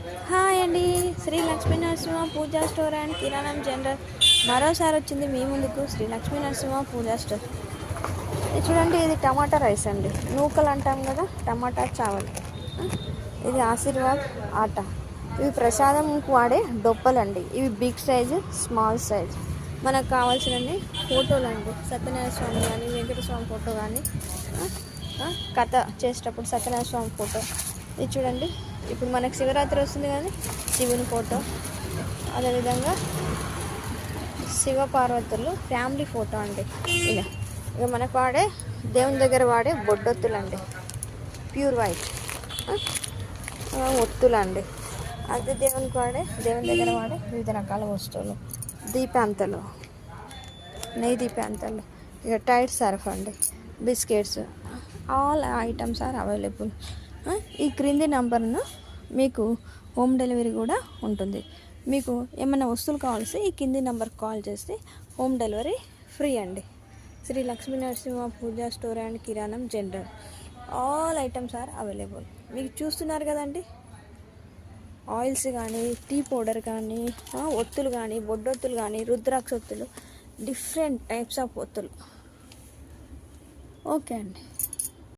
Hi అండి, Shri Lakshmi Narasimha Puja store and Kiranam general మరోసారి వచ్చింది మీ ముందుకు. శ్రీ లక్ష్మీ నరసింహ పూజా స్టోర్. ఇది చూడండి, ఇది టమాటా రైస్ అండి, నూకలు అంటాం కదా, టమాటా చావల్. ఇది ఆశీర్వాద్ ఆటా. ఇవి ప్రసాదంకు వాడే డొప్పలండి. ఇవి బిగ్ సైజు, స్మాల్ సైజ్. మనకు కావాల్సినవి ఫోటోలు అండి, సత్యనారాయణ స్వామి కానీ, వెంకటేశ్వర స్వామి ఫోటో కానీ, కథ చేసేటప్పుడు సత్యనారాయణ స్వామి ఫోటో. ఇది చూడండి, ఇప్పుడు మనకు శివరాత్రి వస్తుంది కానీ శివుని ఫోటో, అదేవిధంగా శివపార్వతులు ఫ్యామిలీ ఫోటో అండి. ఇక మనకు వాడే దేవుని దగ్గర వాడే బొడ్డొత్తులు అండి, ప్యూర్ వైట్ ఒత్తులు అండి. అదే దేవుని దగ్గర వాడే వివిధ రకాల వస్తువులు, దీపాంతలు, నెయ్యి దీపాంతలు, ఇక టైట్ సర్ఫ్ అండి, biscuits, all items are available. ఈ క్రింది నంబర్ను మీకు హోమ్ డెలివరీ కూడా ఉంటుంది. మీకు ఏమైనా వస్తువులు కావాల్సి ఈ కింది నెంబర్కి కాల్ చేస్తే హోమ్ డెలివరీ ఫ్రీ అండి. Shri Lakshmi Narasimha Puja store and Kiranam general, all items are available. మీకు చూస్తున్నారు కదండి, ఆయిల్స్ కానీ, టీ పౌడర్ కానీ, ఒత్తులు కానీ, బొడ్డొత్తులు కానీ, రుద్రాక్ష ఒత్తులు, డిఫరెంట్ టైప్స్ ఆఫ్ ఒత్తులు. ఓకే అండి.